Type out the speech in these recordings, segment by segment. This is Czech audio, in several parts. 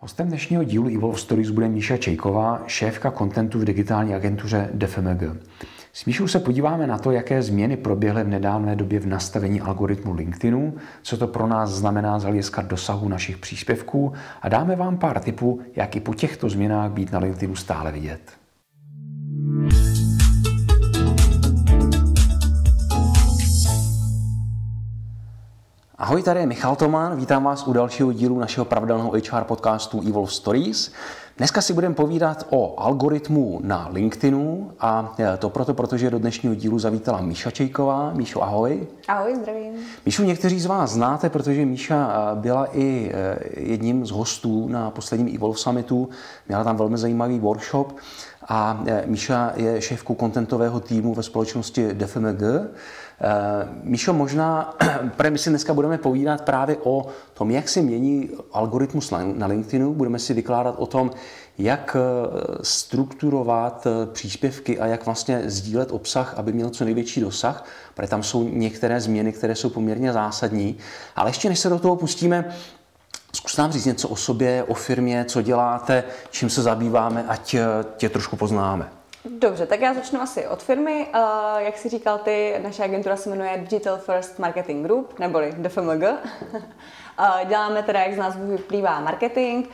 Hostem dnešního dílu Evolve Stories bude Míša Čejková, šéfka kontentu v digitální agentuře DFMG. S Míšou se podíváme na to, jaké změny proběhly v nedávné době v nastavení algoritmu LinkedInu, co to pro nás znamená z hlediska dosahu našich příspěvků a dáme vám pár tipů, jak i po těchto změnách být na LinkedInu stále vidět. Ahoj, tady je Michal Toman, vítám vás u dalšího dílu našeho pravidelného HR podcastu Evolve Stories. Dneska si budeme povídat o algoritmu na LinkedInu a to protože do dnešního dílu zavítala Míša Čejková. Míšo, ahoj. Ahoj, zdravím. Míšu někteří z vás znáte, protože Míša byla i jedním z hostů na posledním Evolve Summitu. Měla tam velmi zajímavý workshop a Míša je šéfkou kontentového týmu ve společnosti DFMG. Míšo, možná, my si dneska budeme povídat právě o tom, jak se mění algoritmus na LinkedInu. Budeme si vykládat o tom, jak strukturovat příspěvky a jak vlastně sdílet obsah, aby měl co největší dosah, protože tam jsou některé změny, které jsou poměrně zásadní. Ale ještě než se do toho pustíme, zkus nám říct něco o sobě, o firmě, co děláte, čím se zabýváme, ať tě trošku poznáme. Dobře, tak já začnu asi od firmy. Jak jsi říkal ty, naše agentura se jmenuje Digital First Marketing Group, neboli DFMG. Děláme teda, jak z názvu vyplývá, marketing.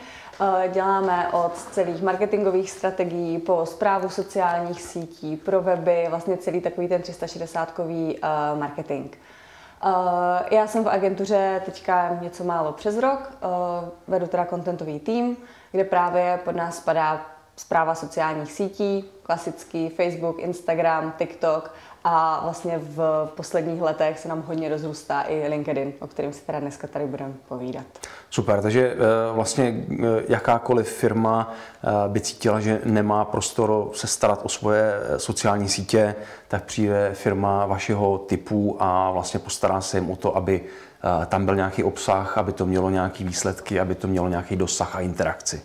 Děláme od celých marketingových strategií po správu sociálních sítí, pro weby, vlastně celý takový ten 360-kový marketing. Já jsem v agentuře teďka něco málo přes rok, vedu teda kontentový tým, kde právě pod nás spadá správa sociálních sítí, klasický Facebook, Instagram, TikTok a vlastně v posledních letech se nám hodně rozrůstá i LinkedIn, o kterém si teda dneska tady budeme povídat. Super, takže vlastně jakákoliv firma by cítila, že nemá prostor se starat o svoje sociální sítě, tak přijde firma vašeho typu a vlastně postará se jim o to, aby tam byl nějaký obsah, aby to mělo nějaké výsledky, aby to mělo nějaký dosah a interakci.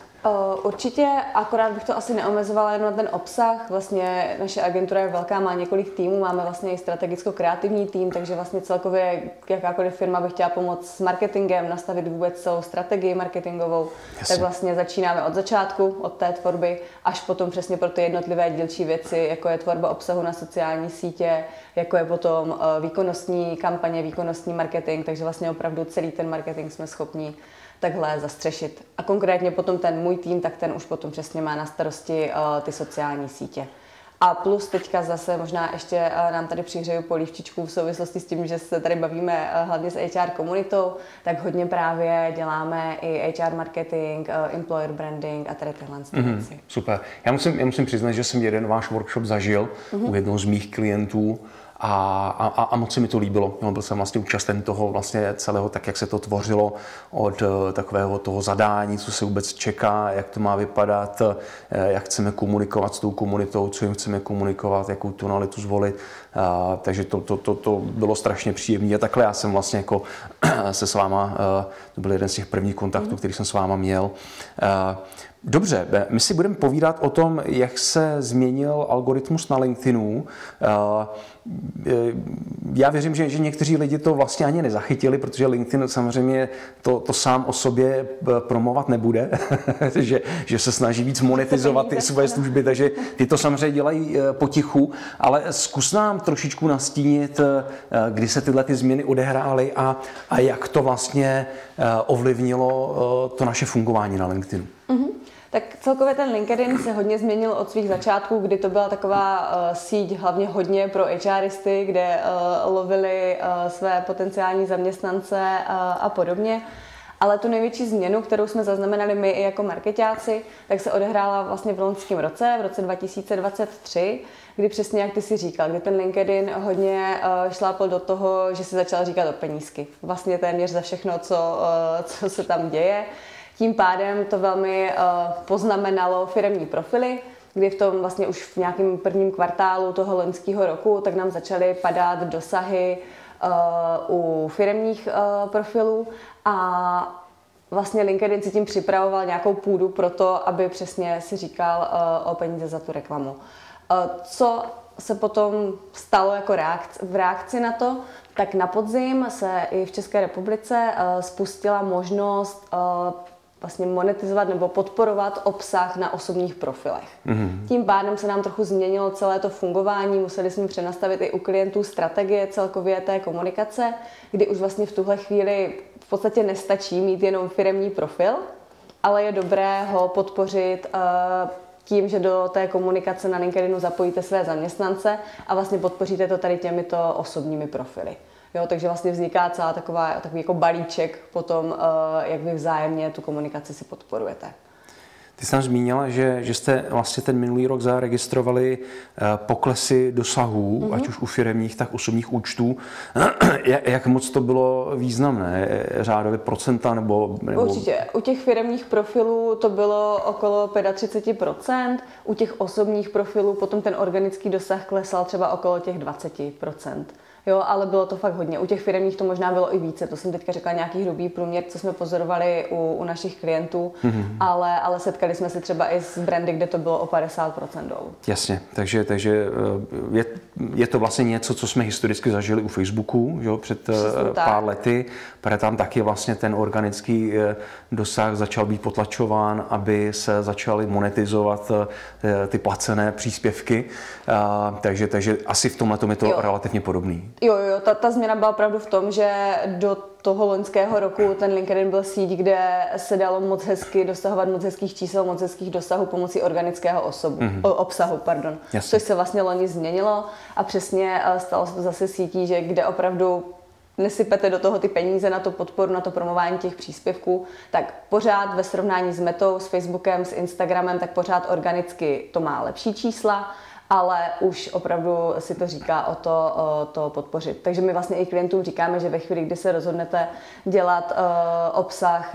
Určitě, akorát bych to asi neomezovala jen na ten obsah. Vlastně naše agentura je velká, má několik týmů, máme vlastně i strategicko-kreativní tým, takže vlastně celkově jakákoliv firma by chtěla pomoct s marketingem, nastavit vůbec celou strategii marketingovou. Jasně. Tak vlastně začínáme od začátku, od té tvorby, až potom přesně pro ty jednotlivé dílčí věci, jako je tvorba obsahu na sociální sítě, jako je potom výkonnostní kampaně, výkonnostní marketing, takže vlastně opravdu celý ten marketing jsme schopni takhle zastřešit. A konkrétně potom ten můj tým, tak ten už potom přesně má na starosti ty sociální sítě. A plus teďka zase možná ještě nám tady přihřeju polívčičku v souvislosti s tím, že se tady bavíme hlavně s HR komunitou, tak hodně právě děláme i HR marketing, employer branding a tady tyhle věci. Super. Já musím přiznat, že jsem jeden váš workshop zažil u jednoho z mých klientů. A moc se mi to líbilo. Byl jsem vlastně účasten toho vlastně celého, tak jak se to tvořilo od takového toho zadání, co se vůbec čeká, jak to má vypadat, jak chceme komunikovat s tou komunitou, co jim chceme komunikovat, jakou tonalitu zvolit. Takže to bylo strašně příjemné. A takhle já jsem vlastně jako se s váma, to byl jeden z těch prvních kontaktů, který jsem s váma měl. Dobře, my si budeme povídat o tom, jak se změnil algoritmus na LinkedInu. Já věřím, že někteří lidi to vlastně ani nezachytili, protože LinkedIn samozřejmě to sám o sobě promovat nebude, že se snaží víc monetizovat ty svoje služby, takže ty to samozřejmě dělají potichu, ale zkus nám trošičku nastínit, kdy se tyhle ty změny odehrály a jak to vlastně ovlivnilo to naše fungování na LinkedInu. Tak celkově ten LinkedIn se hodně změnil od svých začátků, kdy to byla taková síť hlavně hodně pro HRisty, kde lovili své potenciální zaměstnance a podobně. Ale tu největší změnu, kterou jsme zaznamenali my i jako marketáci, tak se odehrála vlastně v loňském roce, v roce 2023, kdy přesně jak ty si říkal, kdy ten LinkedIn hodně šlápl do toho, že si začal říkat o penízky. Vlastně téměř za všechno, co se tam děje. Tím pádem to velmi poznamenalo firemní profily, kdy v tom vlastně už v nějakém prvním kvartálu toho loňského roku tak nám začaly padat dosahy u firemních profilů a vlastně LinkedIn si tím připravoval nějakou půdu pro to, aby přesně si říkal o peníze za tu reklamu. Co se potom stalo jako v reakci na to, tak na podzim se i v České republice spustila možnost vlastně monetizovat nebo podporovat obsah na osobních profilech. Tím pádem se nám trochu změnilo celé to fungování, museli jsme přenastavit i u klientů strategie celkově té komunikace, kdy už vlastně v tuhle chvíli v podstatě nestačí mít jenom firemní profil, ale je dobré ho podpořit tím, že do té komunikace na LinkedInu zapojíte své zaměstnance a vlastně podpoříte to tady těmito osobními profily. Jo, takže vlastně vzniká takový jako balíček potom, jak vy vzájemně tu komunikaci si podporujete. Ty jsi tam zmínila, že jste vlastně ten minulý rok zaregistrovali poklesy dosahů, ať už u firemních, tak osobních účtů. Jak moc to bylo významné? Řádově procenta nebo... Určitě. U těch firemních profilů to bylo okolo 35%, u těch osobních profilů potom ten organický dosah klesal třeba okolo těch 20%. Jo, ale bylo to fakt hodně. U těch firemních to možná bylo i více. To jsem teďka řekla nějaký hrubý průměr, co jsme pozorovali u našich klientů, ale setkali jsme se třeba i s brandy, kde to bylo o 50% dolů. Jasně, takže je to vlastně něco, co jsme historicky zažili u Facebooku, jo, před pár lety, protože tam taky vlastně ten organický dosah začal být potlačován, aby se začaly monetizovat ty placené příspěvky, takže asi v tomhle je to relativně podobný. Jo, ta změna byla opravdu v tom, že do toho loňského roku ten LinkedIn byl síť, kde se dalo moc hezky dosahovat moc hezkých čísel, moc hezkých dosahů pomocí organického obsahu. Což se vlastně loni změnilo a přesně stalo se to zase sítí, že kde opravdu nesypete do toho ty peníze na tu podporu, na to promování těch příspěvků, tak pořád ve srovnání s Metou, s Facebookem, s Instagramem, tak pořád organicky to má lepší čísla, ale už opravdu si to říká o to podpořit. Takže my vlastně i klientům říkáme, že ve chvíli, kdy se rozhodnete dělat obsah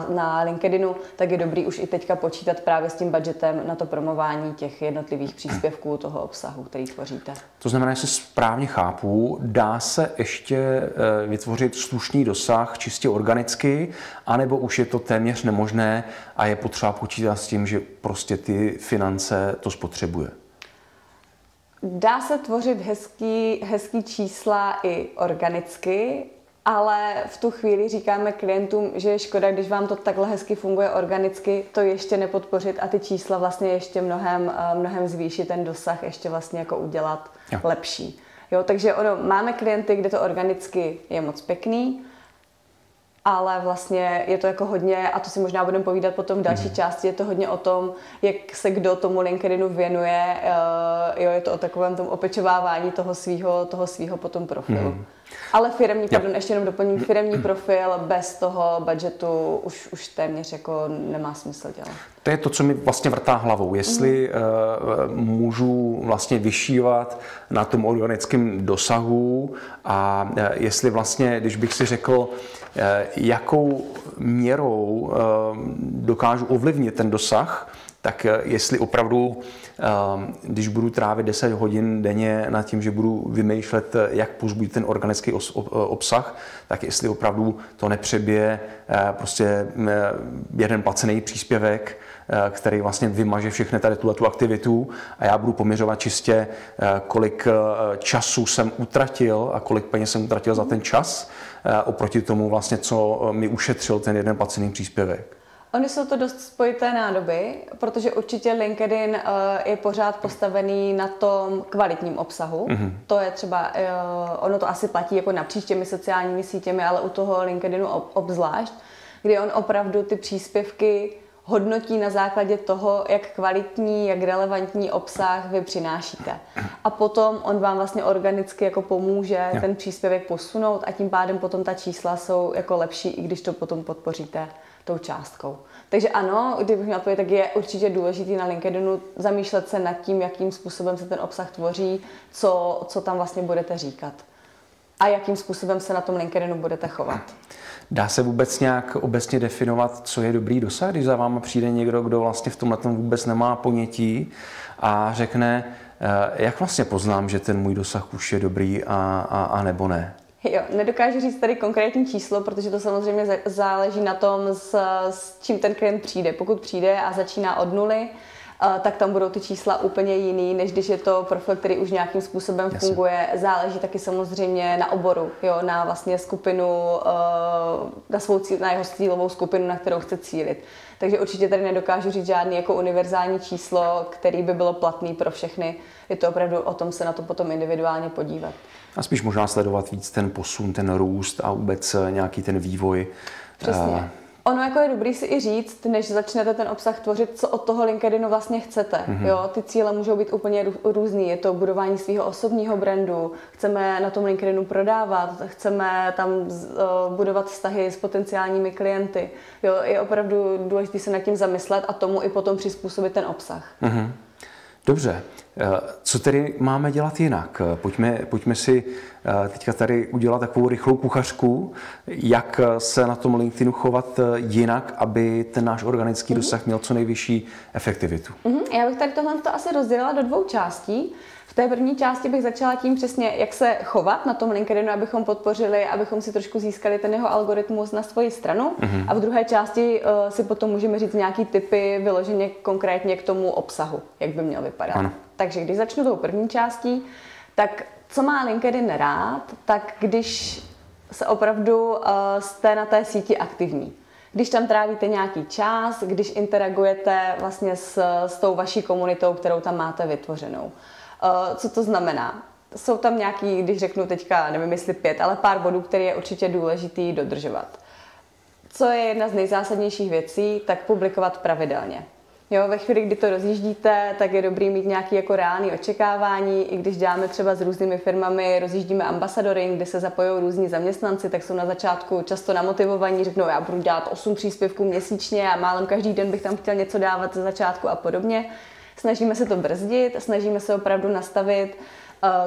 na LinkedInu, tak je dobrý už i teďka počítat právě s tím budgetem na to promování těch jednotlivých příspěvků toho obsahu, který tvoříte. To znamená, že se správně chápu, dá se ještě vytvořit slušný dosah čistě organicky, anebo už je to téměř nemožné a je potřeba počítat s tím, že prostě ty finance to spotřebuje? Dá se tvořit hezký čísla i organicky, ale v tu chvíli říkáme klientům, že je škoda, když vám to takhle hezky funguje organicky, to ještě nepodpořit a ty čísla vlastně ještě mnohem zvýšit, ten dosah ještě vlastně jako udělat lepší. Jo, takže máme klienty, kde to organicky je moc pěkný, ale vlastně je to jako hodně, a to si možná budeme povídat potom v další části, je to hodně o tom, jak se kdo tomu LinkedInu věnuje, je to o takovém tom opečovávání toho svýho potom profilu. Ale ještě jenom doplním, firemní profil bez toho budgetu už téměř jako nemá smysl dělat. To je to, co mi vlastně vrtá hlavou. Jestli můžu vlastně vyšívat na tom organickém dosahu a jestli vlastně, když bych si řekl, jakou měrou dokážu ovlivnit ten dosah, tak jestli opravdu, když budu trávit 10 hodin denně nad tím, že budu vymýšlet, jak pozbudit ten organický obsah, tak jestli opravdu to nepřebije prostě jeden placený příspěvek, který vlastně vymaže všechny tady tu aktivitu a já budu poměřovat čistě, kolik času jsem utratil a kolik peněz jsem utratil za ten čas, oproti tomu vlastně, co mi ušetřil ten jeden placený příspěvek. Ony jsou to dost spojité nádoby, protože určitě LinkedIn je pořád postavený na tom kvalitním obsahu. To je třeba, ono to asi platí jako napříč těmi sociálními sítěmi, ale u toho LinkedInu obzvlášť, kdy on opravdu ty příspěvky hodnotí na základě toho, jak kvalitní, jak relevantní obsah vy přinášíte. A potom on vám vlastně organicky jako pomůže ten příspěvek posunout a tím pádem potom ta čísla jsou jako lepší, i když to potom podpoříte tou částkou. Takže ano, kdybych měla odpovědět, tak je určitě důležitý na LinkedInu zamýšlet se nad tím, jakým způsobem se ten obsah tvoří, co tam vlastně budete říkat a jakým způsobem se na tom LinkedInu budete chovat. Dá se vůbec nějak obecně definovat, co je dobrý dosah, když za váma přijde někdo, kdo vlastně v tomhle vůbec nemá ponětí a řekne, jak vlastně poznám, že ten můj dosah už je dobrý a nebo ne? Jo, nedokážu říct tady konkrétní číslo, protože to samozřejmě záleží na tom, s čím ten klient přijde. Pokud přijde a začíná od nuly, tak tam budou ty čísla úplně jiný, než když je to profil, který už nějakým způsobem funguje. Záleží taky samozřejmě na oboru, jo, na vlastně skupinu, na jeho cílovou skupinu, na kterou chce cílit. Takže určitě tady nedokážu říct žádný jako univerzální číslo, který by bylo platný pro všechny. Je to opravdu o tom se na to potom individuálně podívat. A spíš možná sledovat víc ten posun, ten růst a vůbec nějaký ten vývoj. Přesně. Ono jako je dobrý si i říct, než začnete ten obsah tvořit, co od toho LinkedInu vlastně chcete. Jo, ty cíle můžou být úplně různý. Je to budování svého osobního brandu, chceme na tom LinkedInu prodávat, chceme tam budovat vztahy s potenciálními klienty. Jo, je opravdu důležité se nad tím zamyslet a tomu i potom přizpůsobit ten obsah. Dobře. Co tedy máme dělat jinak? Pojďme si teďka tady udělat takovou rychlou kuchařku, jak se na tom LinkedInu chovat jinak, aby ten náš organický dosah měl co nejvyšší efektivitu. Já bych tady tohle asi rozdělila do 2 částí. V té první části bych začala tím přesně, jak se chovat na tom LinkedInu, abychom podpořili, abychom si trošku získali ten jeho algoritmus na svoji stranu. A v druhé části si potom můžeme říct nějaký tipy vyloženě konkrétně k tomu obsahu, jak by měl vypadat. Ano. Takže když začnu tou první částí, tak co má LinkedIn rád, tak když se opravdu jste na té síti aktivní. Když tam trávíte nějaký čas, když interagujete vlastně s tou vaší komunitou, kterou tam máte vytvořenou. Co to znamená? Jsou tam nějaký, když řeknu teďka, nevím jestli 5, ale pár bodů, které je určitě důležitý dodržovat. Co je jedna z nejzásadnějších věcí, tak publikovat pravidelně. Jo, ve chvíli, kdy to rozjíždíte, tak je dobrý mít nějaké jako reálné očekávání. I když děláme třeba s různými firmami, rozjíždíme ambasadoring, kde se zapojují různí zaměstnanci, tak jsou na začátku často namotivovaní, řeknou, já budu dělat 8 příspěvků měsíčně a málem každý den bych tam chtěl něco dávat ze začátku a podobně. Snažíme se to brzdit, snažíme se opravdu nastavit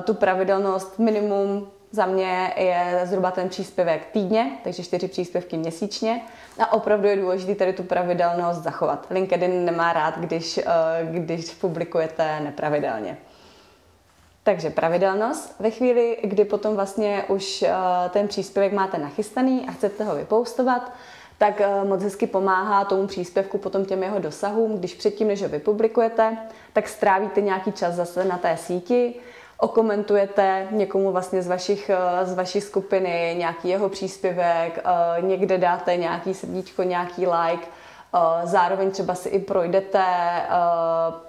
tu pravidelnost. Minimum za mě je zhruba ten příspěvek týdně, takže 4 příspěvky měsíčně. A opravdu je důležité tady tu pravidelnost zachovat. LinkedIn nemá rád, když publikujete nepravidelně. Takže pravidelnost. Ve chvíli, kdy potom vlastně už ten příspěvek máte nachystaný a chcete ho vypostovat, tak moc hezky pomáhá tomu příspěvku potom těm jeho dosahům. Když předtím, než ho vypublikujete, tak strávíte nějaký čas zase na té síti, okomentujete někomu vlastně z vaší skupiny nějaký jeho příspěvek, někde dáte nějaký srdíčko, nějaký like, zároveň třeba si i projdete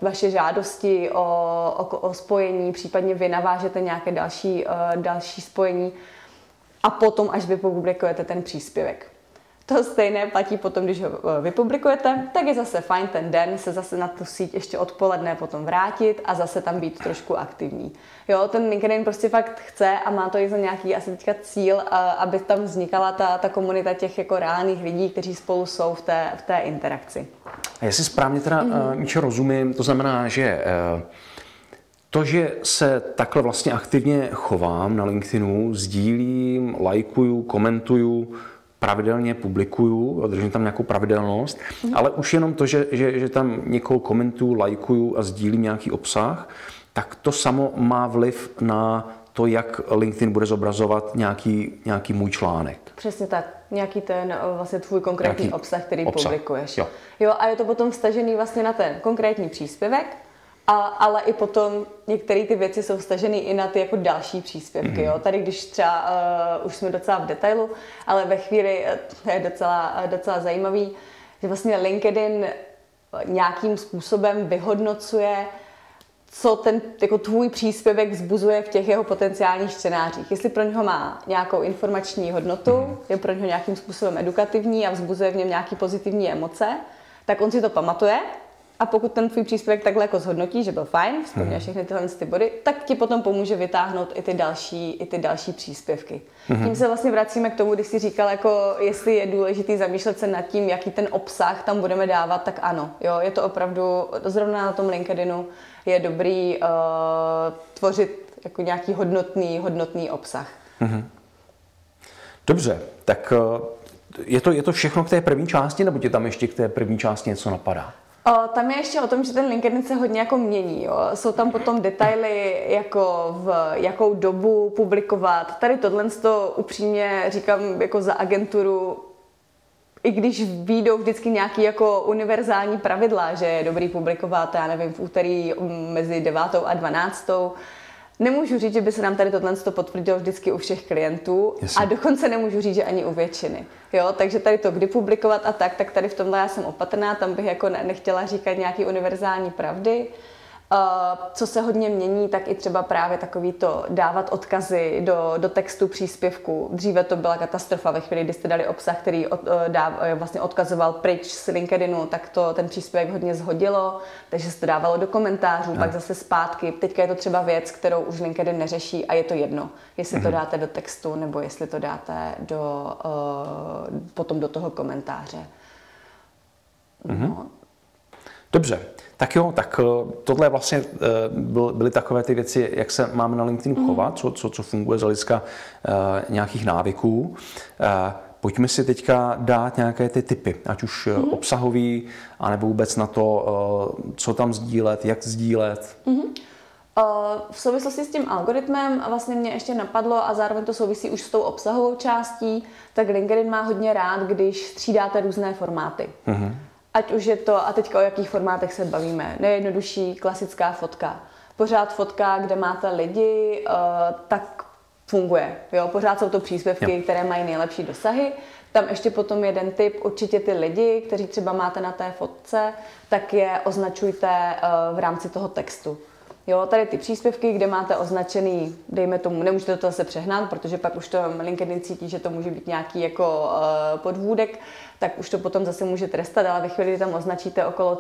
vaše žádosti o spojení, případně vy navážete nějaké další spojení a potom až vypublikujete ten příspěvek. To stejné platí potom, když ho vypublikujete, tak je zase fajn ten den se zase na tu síť ještě odpoledne potom vrátit a zase tam být trošku aktivní. Jo, ten LinkedIn prostě fakt chce a má to i za nějaký asi teďka cíl, aby tam vznikala ta komunita těch jako reálných lidí, kteří spolu jsou v té interakci. A jestli správně teda Míšo rozumím, to znamená, že to, že se takhle vlastně aktivně chovám na LinkedInu, sdílím, lajkuju, komentuju, pravidelně publikuju, držím tam nějakou pravidelnost, ale už jenom to, že tam někoho komentuju, lajkuju a sdílím nějaký obsah, tak to samo má vliv na to, jak LinkedIn bude zobrazovat nějaký můj článek. Přesně tak. Nějaký ten vlastně tvůj konkrétní obsah, který publikuješ. Jo, a je to potom vztažený vlastně na ten konkrétní příspěvek, ale i potom některé ty věci jsou vztažené i na ty jako další příspěvky. Jo? Tady když třeba už jsme docela v detailu, ale ve chvíli to je docela zajímavý, že vlastně LinkedIn nějakým způsobem vyhodnocuje, co ten jako tvůj příspěvek vzbuzuje v těch jeho potenciálních čtenářích. Jestli pro něho má nějakou informační hodnotu, je pro něho nějakým způsobem edukativní a vzbuzuje v něm nějaké pozitivní emoce, tak on si to pamatuje. A pokud ten tvůj příspěvek takhle jako zhodnotí, že byl fajn, vzpomněl všechny tyhle body, tak ti potom pomůže vytáhnout i ty další příspěvky. Tím se vlastně vracíme k tomu, když jsi říkal, jako jestli je důležitý zamýšlet se nad tím, jaký ten obsah tam budeme dávat, tak ano. Jo, je to opravdu, zrovna na tom LinkedInu je dobrý tvořit jako nějaký hodnotný obsah. Dobře, tak je to všechno k té první části, nebo tě tam ještě k té první části něco napadá? Tam je ještě o tom, že ten LinkedIn se hodně jako mění. Jo. Jsou tam potom detaily, jako v jakou dobu publikovat. Tady tohle upřímně říkám jako za agenturu, i když vyjdou vždycky nějaký jako univerzální pravidla, že je dobrý publikovat, já nevím, v úterý mezi 9. a 12. Nemůžu říct, že by se nám tady tohle potvrdilo vždycky u všech klientů. Jasně. A dokonce nemůžu říct, že ani u většiny. Jo? Takže tady to, kdy publikovat a tak tady v tomhle já jsem opatrná, tam bych jako nechtěla říkat nějaký univerzální pravdy. Co se hodně mění, tak i třeba právě takový to dávat odkazy do textu příspěvku. Dříve to byla katastrofa, ve chvíli, kdy jste dali obsah, který vlastně odkazoval pryč z LinkedInu, tak to ten příspěvek hodně zhodilo, takže se to dávalo do komentářů, pak zase zpátky. Teďka je to třeba věc, kterou už LinkedIn neřeší a je to jedno, jestli to dáte do textu nebo jestli to dáte potom do toho komentáře. No. Dobře, tak jo, tak tohle vlastně byly takové ty věci, jak se máme na LinkedInu chovat, co funguje z hlediska nějakých návyků. Pojďme si teďka dát nějaké ty tipy, ať už obsahový, anebo vůbec na to, co tam sdílet, jak sdílet. V souvislosti s tím algoritmem vlastně mě ještě napadlo, a zároveň to souvisí už s tou obsahovou částí, tak LinkedIn má hodně rád, když střídáte různé formáty. Ať už je to, a teďka o jakých formátech se bavíme, nejjednodušší klasická fotka. Pořád fotka, kde máte lidi, tak funguje. Jo? Pořád jsou to příspěvky, které mají nejlepší dosahy. Tam ještě potom jeden tip, určitě ty lidi, kteří třeba máte na té fotce, tak je označujte v rámci toho textu. Jo, tady ty příspěvky, kde máte označený, dejme tomu, nemůžete to zase přehnat, protože pak už to LinkedIn cítí, že to může být nějaký jako podvůdek, tak už to potom zase může trestat, ale ve chvíli, kdy tam označíte okolo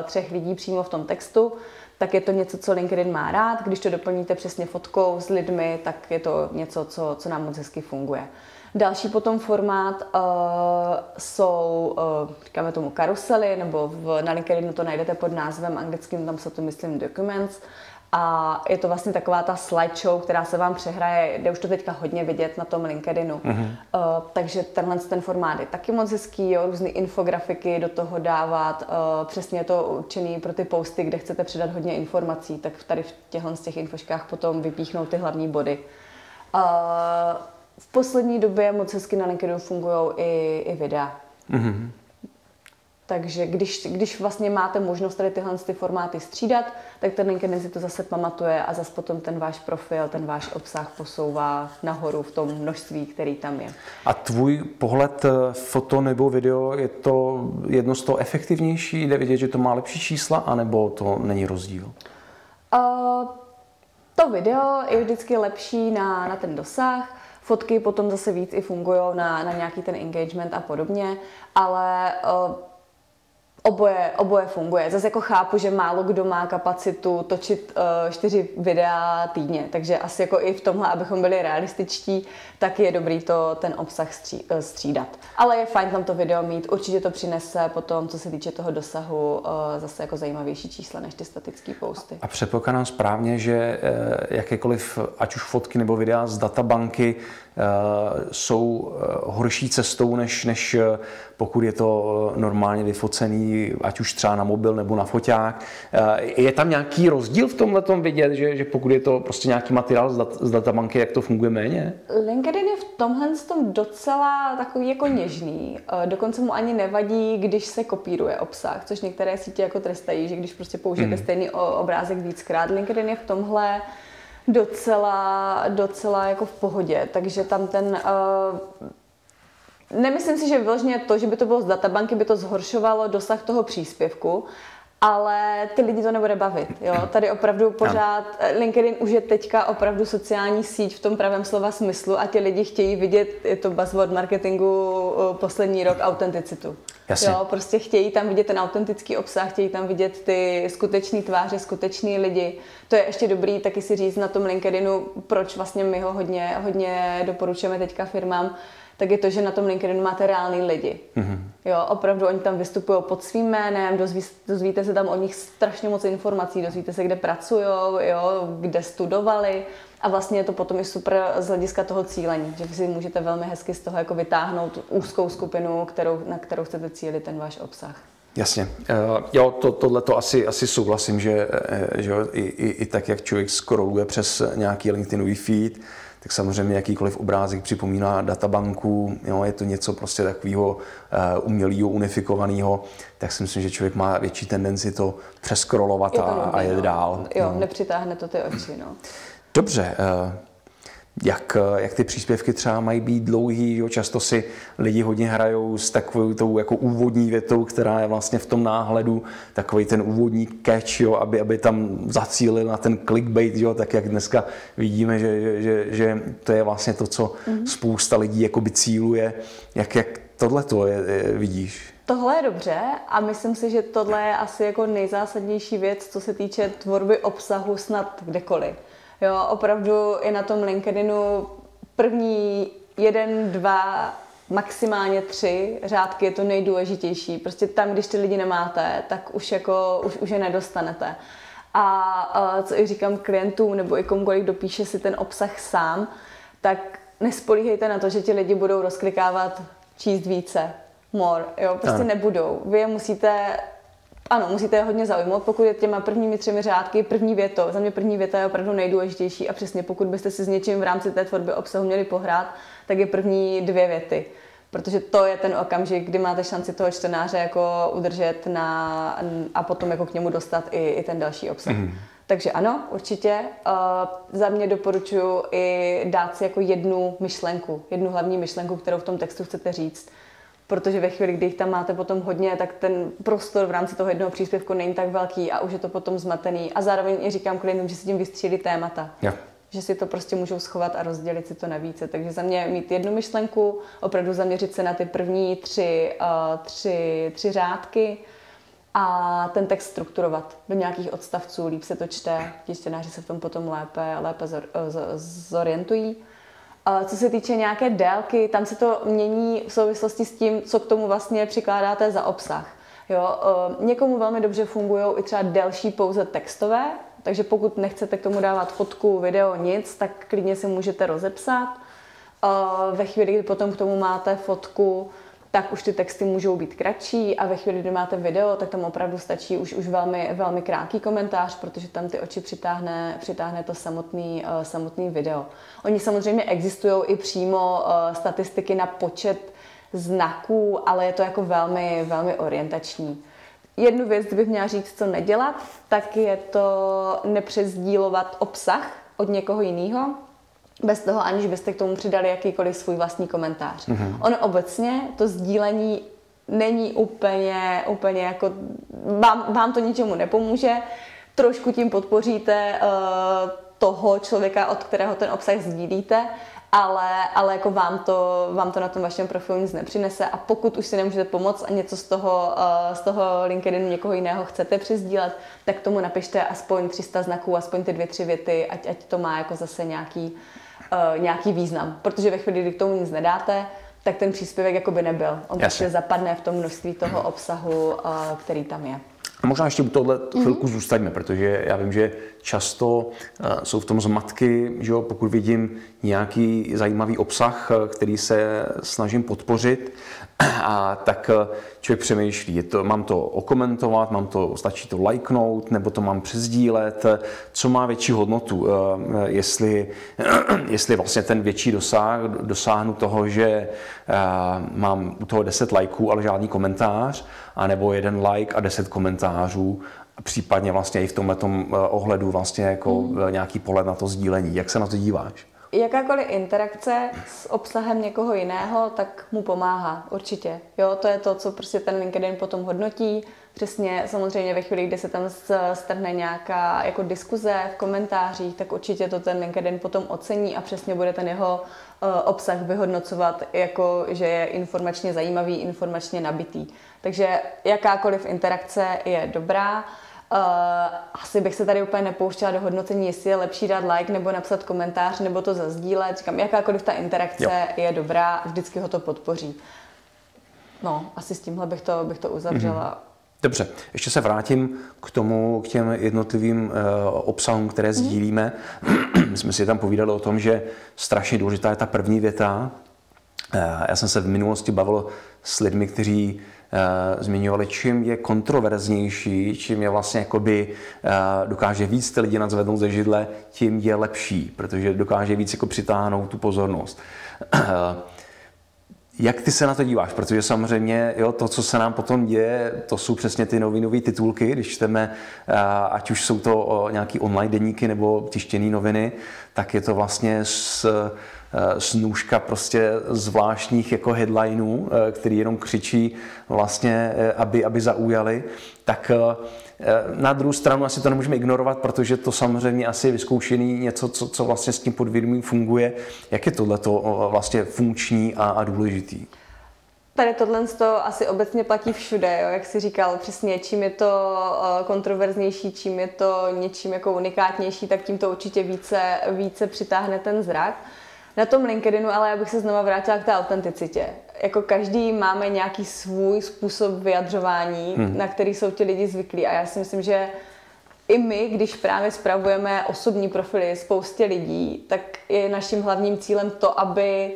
třech lidí přímo v tom textu, tak je to něco, co LinkedIn má rád. Když to doplníte přesně fotkou s lidmi, tak je to něco, co nám moc hezky funguje. Další potom formát jsou, říkáme tomu karusely, nebo na LinkedInu to najdete pod názvem anglickým, tam se to myslím documents. A je to vlastně taková ta slideshow, která se vám přehraje, jde už to teďka hodně vidět na tom LinkedInu. Takže ten formát je taky moc hezký, jo, různé infografiky do toho dávat, přesně je to určený pro ty posty, kde chcete předat hodně informací, tak tady v těch infoškách potom vypíchnou ty hlavní body. V poslední době moc hezky na LinkedInu fungují i videa. Takže když vlastně máte možnost tady tyhle formáty střídat, tak ten LinkedIn si to zase pamatuje a zase potom ten váš profil, ten váš obsah posouvá nahoru v tom množství, který tam je. A tvůj pohled foto nebo video, je to jedno z toho efektivnější? Jde vidět, že to má lepší čísla, anebo to není rozdíl? To video je vždycky lepší na ten dosah. Fotky potom zase víc i fungují na nějaký ten engagement a podobně, ale oboje funguje. Zase jako chápu, že málo kdo má kapacitu točit 4 videa týdně, takže asi jako i v tomhle, abychom byli realističtí, tak je dobrý ten obsah střídat. Ale je fajn tam to video mít, určitě to přinese potom, co se týče toho dosahu, zase jako zajímavější čísla než ty statické posty. A předpokládám správně, že jakékoliv, ať už fotky nebo videa z databanky, jsou horší cestou, než pokud je to normálně vyfocený, ať už třeba na mobil nebo na foťák. Je tam nějaký rozdíl v tomhletom vidět, že pokud je to prostě nějaký materiál z databanky, jak to funguje méně? LinkedIn je v tomhle docela takový jako něžný. Dokonce mu ani nevadí, když se kopíruje obsah, což některé sítě jako trestají, že když prostě použijete stejný obrázek víckrát. LinkedIn je v tomhle docela jako v pohodě, takže tam nemyslím si, že vyloženě to, že by to bylo z databanky, by to zhoršovalo dosah toho příspěvku, ale ty lidi to nebude bavit. Jo? Tady opravdu pořád, LinkedIn už je teďka opravdu sociální síť v tom pravém slova smyslu a ti lidi chtějí vidět, je to buzzword marketingu poslední rok, autenticitu. Jo, prostě chtějí tam vidět ten autentický obsah, chtějí tam vidět ty skutečný tváře, skutečný lidi. To je ještě dobrý taky si říct na tom LinkedInu, proč vlastně my ho hodně doporučujeme teďka firmám, tak je to, že na tom LinkedInu máte reální lidi. Jo, opravdu oni tam vystupují pod svým jménem, dozvíte se tam o nich strašně moc informací, dozvíte se, kde pracují, kde studovali a vlastně je to potom i super z hlediska toho cílení, že si můžete velmi hezky z toho jako vytáhnout úzkou skupinu, na kterou chcete cílit ten váš obsah. Jasně. Jo, tohleto asi souhlasím, že i tak, jak člověk scrolluje přes nějaký LinkedInový feed, tak samozřejmě jakýkoliv obrázek připomíná databanku, jo, je to něco prostě takového umělého, unifikovaného, tak si myslím, že člověk má větší tendenci to přeskrolovat a jet dál. Jo, nepřitáhne to ty oči. No. Dobře. Jak ty příspěvky třeba mají být dlouhý, jo? Často si lidi hodně hrajou s takovou tou jako úvodní větou, která je vlastně v tom náhledu, takový ten úvodní catch, jo? Aby tam zacílil na ten clickbait, jo? Tak jak dneska vidíme, že to je vlastně to, co spousta lidí jakoby cíluje. Jak tohleto vidíš? Tohle je dobře a myslím si, že tohle je asi jako nejzásadnější věc, co se týče tvorby obsahu snad kdekoliv. Jo, opravdu i na tom LinkedInu první 1, 2, maximálně 3 řádky je to nejdůležitější. Prostě tam, když ty lidi nemáte, tak už je nedostanete. A co i říkám klientům nebo i komukoliv, kdo píše si ten obsah sám, tak nespolíhejte na to, že ti lidi budou rozklikávat číst více, more, jo, prostě nebudou. Vy je musíte je hodně zaujmout, pokud je těma prvními 3 řádky, první větou. Za mě první věta je opravdu nejdůležitější a přesně pokud byste si s něčím v rámci té tvorby obsahu měli pohrát, tak je první 2 věty. Protože to je ten okamžik, kdy máte šanci toho čtenáře jako udržet a potom jako k němu dostat i ten další obsah. Takže ano, určitě. Za mě doporučuji i dát si jako jednu hlavní myšlenku, kterou v tom textu chcete říct. Protože ve chvíli, kdy jich tam máte potom hodně, tak ten prostor v rámci toho jednoho příspěvku není tak velký a už je to potom zmatený. A zároveň i říkám klientům, že si tím vystřílí témata. Yeah. Že si to prostě můžou schovat a rozdělit si to na více. Takže za mě mít jednu myšlenku, opravdu zaměřit se na ty první 3 řádky a ten text strukturovat do nějakých odstavců, líp se to čte, ti čtenáři se v tom potom lépe zorientují. Co se týče nějaké délky, tam se to mění v souvislosti s tím, co k tomu vlastně přikládáte za obsah. Jo, někomu velmi dobře fungují i třeba delší pouze textové, takže pokud nechcete k tomu dávat fotku, video, nic, tak klidně si můžete rozepsat. Ve chvíli, kdy potom k tomu máte fotku, tak už ty texty můžou být kratší a ve chvíli, kdy máte video, tak tam opravdu stačí už velmi, velmi krátký komentář, protože tam ty oči přitáhne to samotný video. Oni samozřejmě existují i přímo statistiky na počet znaků, ale je to jako velmi, velmi orientační. Jednu věc, kdybych měla říct, co nedělat, tak je to nepřesdílovat obsah od někoho jiného, bez toho, aniž byste k tomu přidali jakýkoliv svůj vlastní komentář. Ono obecně, to sdílení není úplně jako, vám to ničemu nepomůže, trošku tím podpoříte toho člověka, od kterého ten obsah sdílíte, ale jako vám to na tom vašem profilu nic nepřinese a pokud už si nemůžete pomoct a něco z toho LinkedInu někoho jiného chcete přesdílet, tak tomu napište aspoň 300 znaků, aspoň ty 2-3 věty, ať to má jako zase nějaký význam. Protože ve chvíli, kdy k tomu nic nedáte, tak ten příspěvek jakoby nebyl. On prostě zapadne v tom množství toho obsahu, který tam je. A možná ještě u tohle chvilku zůstaňme, protože já vím, že často jsou v tom zmatky, že jo, pokud vidím nějaký zajímavý obsah, který se snažím podpořit, a tak člověk přemýšlí, mám to okomentovat, stačí to lajknout, nebo to mám přesdílet, co má větší hodnotu, jestli vlastně ten větší dosáhnu toho, že mám u toho 10 lajků, ale žádný komentář, anebo 1 like a 10 komentářů, a případně vlastně i v tomhletom ohledu vlastně jako nějaký pohled na to sdílení. Jak se na to díváš? Jakákoliv interakce s obsahem někoho jiného, tak mu pomáhá, určitě. Jo, to je to, co prostě ten LinkedIn potom hodnotí. Přesně samozřejmě ve chvíli, kdy se tam strhne nějaká jako diskuze v komentářích, tak určitě to ten LinkedIn potom ocení a přesně bude ten jeho obsah vyhodnocovat jako, že je informačně zajímavý, informačně nabitý. Takže jakákoliv interakce je dobrá. Asi bych se tady úplně nepouštěla do hodnocení, jestli je lepší dát like nebo napsat komentář nebo to zazdílet. Říkám, jakákoliv ta interakce je dobrá, vždycky ho to podpoří. No, asi s tímhle bych to uzavřela. Dobře, ještě se vrátím k těm jednotlivým obsahům, které sdílíme. My jsme si tam povídali o tom, že strašně důležitá je ta první věta. Já jsem se v minulosti bavil s lidmi, kteří zmiňovali, čím je kontroverznější, čím je vlastně jakoby dokáže víc ty lidi nadzvednout ze židle, tím je lepší, protože dokáže víc jako přitáhnout tu pozornost. Jak ty se na to díváš? Protože samozřejmě to, co se nám potom děje, to jsou přesně ty novinové titulky, když čteme, ať už jsou to nějaký online deníky nebo tištěné noviny, tak je to vlastně snůžka prostě zvláštních jako headlineů, který jenom křičí vlastně, aby zaujali. Tak na druhou stranu asi to nemůžeme ignorovat, protože to samozřejmě asi je vyzkoušený něco, co vlastně s tím podvědomím funguje. Jak je tohleto vlastně funkční a důležitý? Tady tohle asi obecně platí všude, jo? Jak jsi říkal, přesně, čím je to kontroverznější, čím je to něčím jako unikátnější, tak tím to určitě více přitáhne ten zrak. Na tom LinkedInu, ale já bych se znova vrátila k té autenticitě. Jako každý máme nějaký svůj způsob vyjadřování, na který jsou ti lidi zvyklí. A já si myslím, že i my, když právě spravujeme osobní profily spoustě lidí, tak je naším hlavním cílem to, aby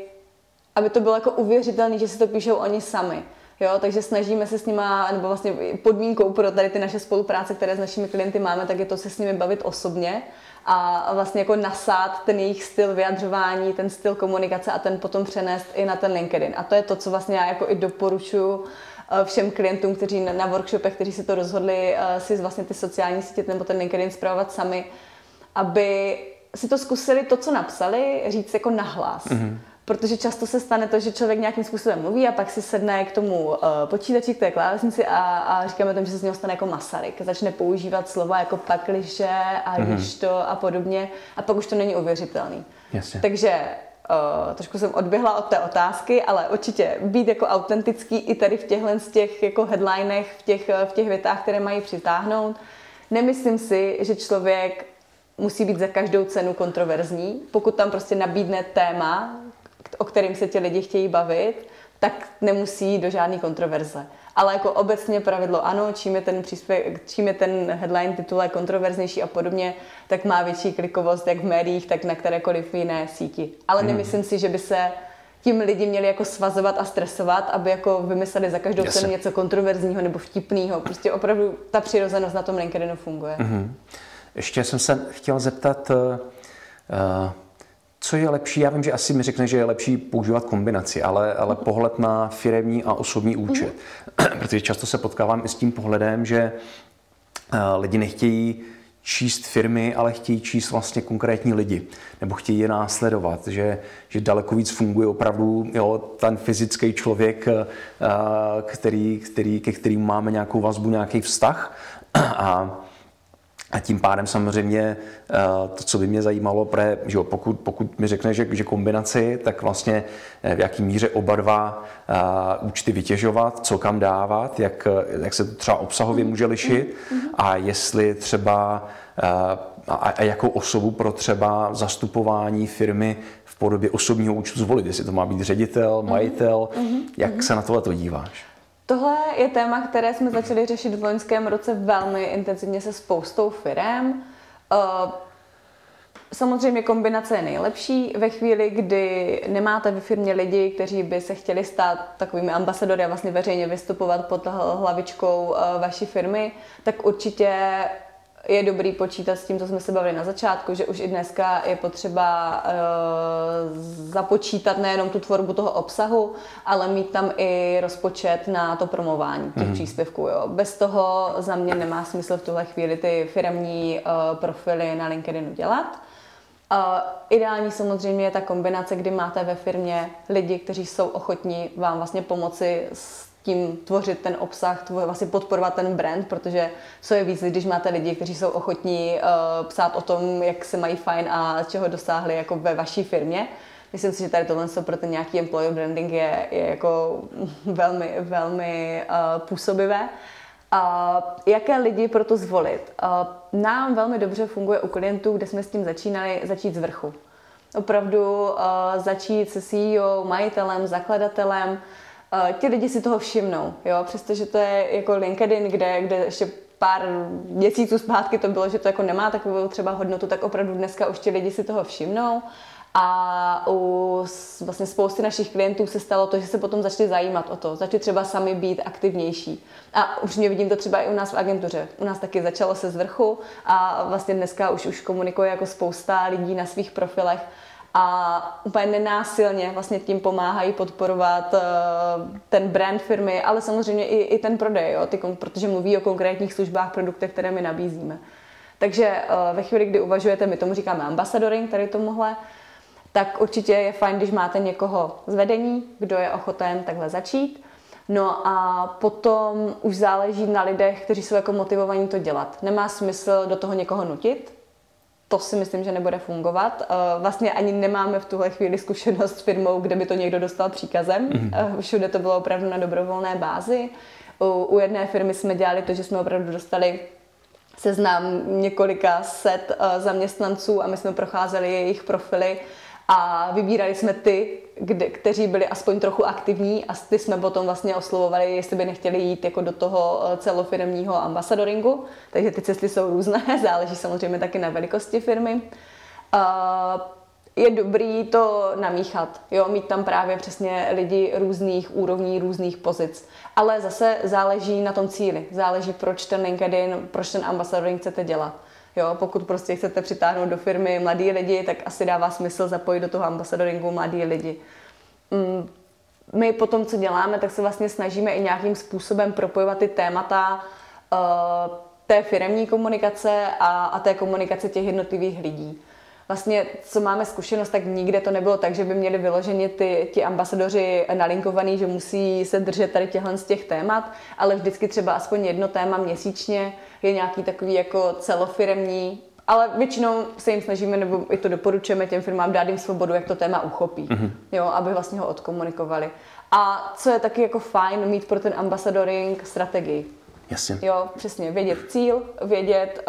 to bylo jako uvěřitelné, že si to píšou oni sami. Jo, takže snažíme se s nima, nebo vlastně podmínkou pro tady ty naše spolupráce, které s našimi klienty máme, tak je to se s nimi bavit osobně a vlastně jako nasát ten jejich styl vyjadřování, ten styl komunikace a ten potom přenést i na ten LinkedIn. A to je to, co vlastně já jako i doporučuji všem klientům, kteří na workshopech, kteří si to rozhodli si vlastně ty sociální sítě nebo ten LinkedIn spravovat sami, aby si to zkusili to, co napsali, říct jako nahlas. Protože často se stane to, že člověk nějakým způsobem mluví a pak si sedne k tomu počítači, k té klávesnici a říkáme tomu, že se z něho stane jako Masaryk. Začne používat slova jako pakliže a když to a podobně a pak už to není uvěřitelný. Jasně. Takže trošku jsem odběhla od té otázky, ale určitě být jako autentický i tady v těchhle z těch jako headlinech, v těch větách, které mají přitáhnout. Nemyslím si, že člověk musí být za každou cenu kontroverzní. Pokud tam prostě nabídne téma, o kterým se ti lidi chtějí bavit, tak nemusí jít do žádný kontroverze. Ale jako obecně pravidlo ano, čím je ten headline titulek kontroverznější a podobně, tak má větší klikovost jak v médiích, tak na kterékoliv jiné síti. Ale nemyslím si, že by se tím lidi měli jako svazovat a stresovat, aby jako vymysleli za každou cenu něco kontroverzního nebo vtipného. Prostě opravdu ta přirozenost na tom LinkedInu funguje. Ještě jsem se chtěl zeptat, co je lepší? Já vím, že asi mi řekne, že je lepší používat kombinaci, ale pohled na firemní a osobní účet. Protože často se potkávám i s tím pohledem, že lidi nechtějí číst firmy, ale chtějí číst vlastně konkrétní lidi. Nebo chtějí je následovat, že daleko víc funguje opravdu ten fyzický člověk, ke kterým máme nějakou vazbu, nějaký vztah. A tím pádem samozřejmě to, co by mě zajímalo, že pokud mi řekne, že kombinaci, tak vlastně v jaký míře oba dva účty vytěžovat, co kam dávat, jak se to třeba obsahově může lišit a jestli třeba a jakou osobu pro třeba zastupování firmy v podobě osobního účtu zvolit, jestli to má být ředitel, majitel, jak se na tohle díváš? Tohle je téma, které jsme začali řešit v loňském roce velmi intenzivně se spoustou firem. Samozřejmě kombinace je nejlepší ve chvíli, kdy nemáte ve firmě lidi, kteří by se chtěli stát takovými ambasadory a vlastně veřejně vystupovat pod hlavičkou vaší firmy, tak určitě je dobrý počítat s tím, co jsme se bavili na začátku, že už i dneska je potřeba započítat nejenom tu tvorbu toho obsahu, ale mít tam i rozpočet na to promování těch příspěvků. Jo. Bez toho za mě nemá smysl v tuhle chvíli ty firemní profily na LinkedInu dělat. Ideální samozřejmě je ta kombinace, kdy máte ve firmě lidi, kteří jsou ochotní vám vlastně pomoci s tím tvořit ten obsah, vlastně podporovat ten brand, protože co je víc, když máte lidi, kteří jsou ochotní psát o tom, jak se mají fajn a čeho dosáhli jako ve vaší firmě. Myslím si, že tady tohle pro ten nějaký employer branding je jako velmi, velmi působivé. Jaké lidi pro to zvolit? Nám velmi dobře funguje u klientů, kde jsme s tím začínali, začít z vrchu. Opravdu začít se CEO, majitelem, zakladatelem. Ti lidi si toho všimnou, jo? Přestože to je jako LinkedIn, kde ještě pár měsíců zpátky to bylo, že to jako nemá takovou třeba hodnotu, tak opravdu dneska už ti lidi si toho všimnou A u vlastně spousty našich klientů se stalo to, že se potom začali zajímat o to, začali třeba sami být aktivnější. A už mě vidím to třeba i u nás v agentuře. U nás taky začalo se z vrchu a vlastně dneska už komunikuje jako spousta lidí na svých profilech a úplně nenásilně vlastně tím pomáhají podporovat ten brand firmy, ale samozřejmě i ten prodej, jo, protože mluví o konkrétních službách, produktech, které my nabízíme. Takže ve chvíli, kdy uvažujete, my tomu říkáme ambasadoring, tady tomuhle, tak určitě je fajn, když máte někoho z vedení, kdo je ochoten takhle začít. No a potom už záleží na lidech, kteří jsou jako motivovaní to dělat. Nemá smysl do toho někoho nutit, to si myslím, že nebude fungovat. Vlastně ani nemáme v tuhle chvíli zkušenost s firmou, kde by to někdo dostal příkazem. Všude to bylo opravdu na dobrovolné bázi. U jedné firmy jsme dělali to, že jsme opravdu dostali seznam několika set zaměstnanců a my jsme procházeli jejich profily a vybírali jsme ty, kteří byli aspoň trochu aktivní a ty jsme potom vlastně oslovovali, jestli by nechtěli jít jako do toho celofiremního ambasadoringu. Takže ty cesty jsou různé, záleží samozřejmě taky na velikosti firmy. Je dobrý to namíchat, jo? Mít tam právě přesně lidi různých úrovní, různých pozic. Ale zase záleží na tom cíli, záleží, proč ten LinkedIn, proč ten ambasadoring chcete dělat. Jo, pokud prostě chcete přitáhnout do firmy mladí lidi, tak asi dává smysl zapojit do toho ambasadoringu mladí lidi. My potom, co děláme, tak se vlastně snažíme i nějakým způsobem propojovat ty témata té firemní komunikace a té komunikace těch jednotlivých lidí. Vlastně, co máme zkušenost, tak nikde to nebylo tak, že by měli vyloženě ti ambasadoři nalinkovaný, že musí se držet tady těchhle z těch témat, ale vždycky třeba aspoň jedno téma měsíčně je nějaký takový jako celofiremní, ale většinou se jim snažíme, nebo i to doporučujeme těm firmám, dát jim svobodu, jak to téma uchopí, jo, aby vlastně ho odkomunikovali. A co je taky jako fajn, mít pro ten ambasadoring strategii. Jasně. Jo, přesně, vědět cíl, vědět,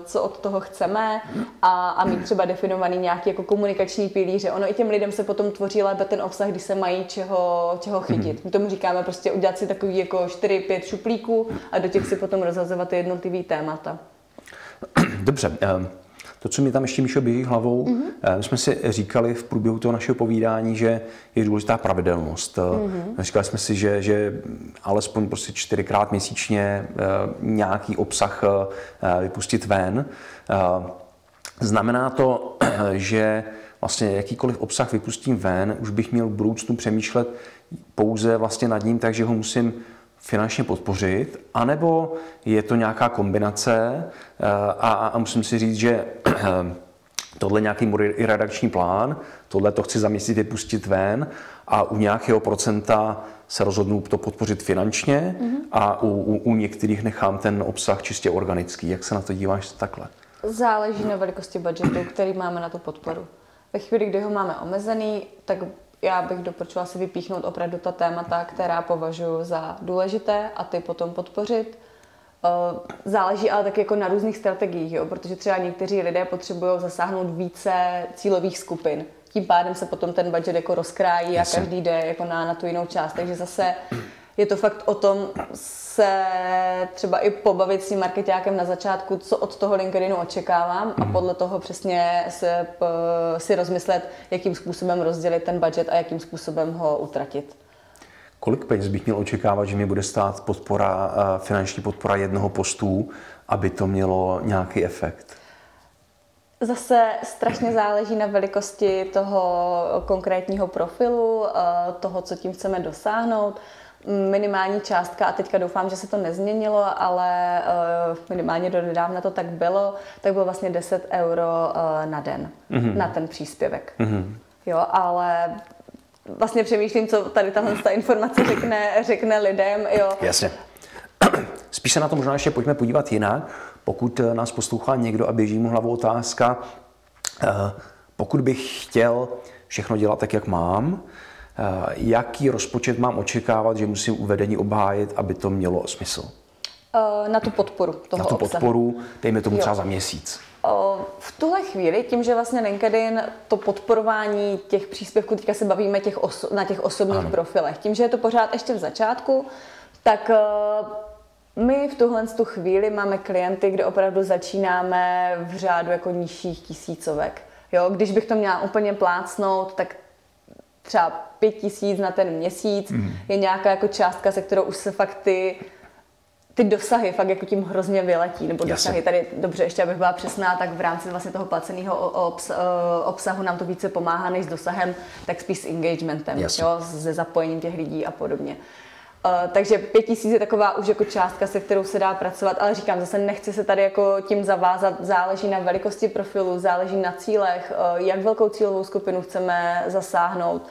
co od toho chceme a mít třeba definovaný nějaký jako komunikační pilíře. Ono i těm lidem se potom tvoří lépe ten obsah, když se mají čeho chytit. My tomu říkáme prostě udělat si takový jako 4-5 šuplíků a do těch si potom rozhazovat jednotlivý témata. Dobře. To, co mi tam ještě, Míšo, běží hlavou, my jsme si říkali v průběhu toho našeho povídání, že je důležitá pravidelnost. Říkali jsme si, že alespoň prostě 4krát měsíčně nějaký obsah vypustit ven. Znamená to, že vlastně jakýkoliv obsah vypustím ven, už bych měl v budoucnu přemýšlet pouze vlastně nad ním, takže ho musím finančně podpořit, anebo je to nějaká kombinace a musím si říct, že tohle nějaký můj redakční plán, tohle to chci za měsíc vypustit ven a u nějakého procenta se rozhodnu to podpořit finančně a u některých nechám ten obsah čistě organický. Jak se na to díváš takhle? Záleží na velikosti budžetu, který máme na tu podporu. Ve chvíli, kdy ho máme omezený, tak já bych doporučila si vypíchnout opravdu ta témata, která považuji za důležité a ty potom podpořit. Záleží ale taky jako na různých strategiích, jo? Protože třeba někteří lidé potřebují zasáhnout více cílových skupin. Tím pádem se potom ten budget jako rozkrájí a každý jde jako na tu jinou část. Takže zase je to fakt o tom se třeba i pobavit s tím marketákem na začátku, co od toho LinkedInu očekávám a podle toho přesně si rozmyslet, jakým způsobem rozdělit ten budget a jakým způsobem ho utratit. Kolik peněz bych měl očekávat, že mi bude stát finanční podpora jednoho postu, aby to mělo nějaký efekt? Zase strašně záleží na velikosti toho konkrétního profilu, toho, co tím chceme dosáhnout. Minimální částka, a teďka doufám, že se to nezměnilo, ale minimálně do nedávna to tak bylo vlastně 10 euro na den na ten příspěvek. Jo, ale vlastně přemýšlím, co tady ta informace řekne lidem. Jo. Jasně. Spíš se na to možná ještě pojďme podívat jinak. Pokud nás poslouchá někdo a běží mu hlavou otázka, pokud bych chtěl všechno dělat tak, jak mám, jaký rozpočet mám očekávat, že musím uvedení obhájit, aby to mělo smysl? Na tu podporu toho Na tu obsahu. Podporu, dejme tomu třeba za měsíc. V tuhle chvíli, tím, že vlastně LinkedIn, to podporování těch příspěvků, teďka se bavíme na těch osobních profilech, tím, že je to pořád ještě v začátku, tak my v tuhle chvíli máme klienty, kde opravdu začínáme v řádu jako nižších tisícovek. Jo, když bych to měla úplně plácnout, tak třeba 5 000 na ten měsíc je nějaká jako částka, se kterou už se fakt ty dosahy fakt jako tím hrozně vyletí, nebo dosahy tady, dobře, ještě abych byla přesná, tak v rámci vlastně toho placeného obsahu nám to více pomáhá než s dosahem, tak spíš s engagementem, jo, se zapojením těch lidí a podobně. Takže 5 000 je taková už jako částka, se kterou se dá pracovat, ale říkám, zase nechci se tady jako tím zavázat, záleží na velikosti profilu, záleží na cílech, jak velkou cílovou skupinu chceme zasáhnout,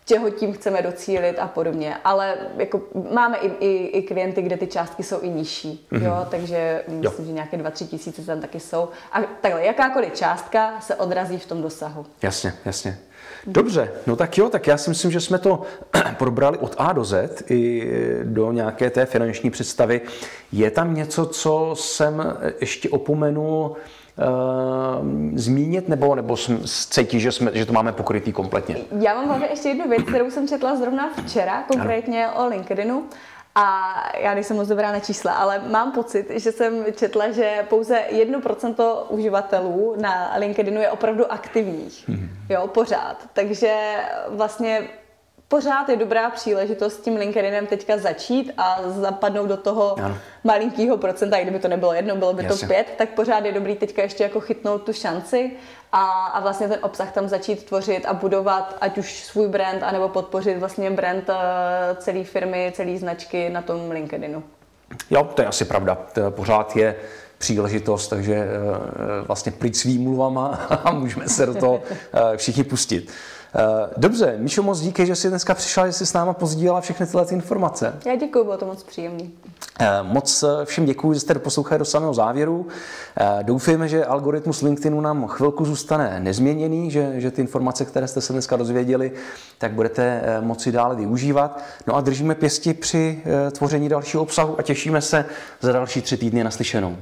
čeho tím chceme docílit a podobně. Ale jako máme i klienty, kde ty částky jsou i nižší, jo? Takže myslím, že nějaké 2-3 tisíce tam taky jsou. A takhle, jakákoliv částka se odrazí v tom dosahu. Jasně, jasně. Dobře, no tak jo, tak já si myslím, že jsme to probrali od A do Z i do nějaké té finanční představy. Je tam něco, co jsem ještě opomenul zmínit, nebo cítí, že to máme pokrytý kompletně? Já mám hlavně ještě jednu věc, kterou jsem četla zrovna včera, konkrétně o LinkedInu. A já nejsem moc dobrá na čísla, ale mám pocit, že jsem četla, že pouze 1% uživatelů na LinkedInu je opravdu aktivních. Jo, pořád. Takže vlastně pořád je dobrá příležitost s tím LinkedInem teďka začít a zapadnout do toho malinkého procenta. I kdyby to nebylo 1, bylo by to 5, tak pořád je dobrý teďka ještě jako chytnout tu šanci a vlastně ten obsah tam začít tvořit a budovat ať už svůj brand, anebo podpořit vlastně brand celé firmy, celé značky na tom LinkedInu. Jo, to je asi pravda. To pořád je příležitost, takže vlastně pryč s výmluvama a můžeme se do toho všichni pustit. Dobře, Míšo, moc díky, že jsi dneska přišla, že jsi s náma pozdílela všechny tyhle informace. Já děkuji, bylo to moc příjemný. Moc všem děkuji, že jste poslouchali do samého závěru. Doufejme, že algoritmus LinkedInu nám chvilku zůstane nezměněný, že ty informace, které jste se dneska dozvěděli, tak budete moci dále využívat. No a držíme pěsti při tvoření dalšího obsahu a těšíme se za další 3 týdny naslyšenou.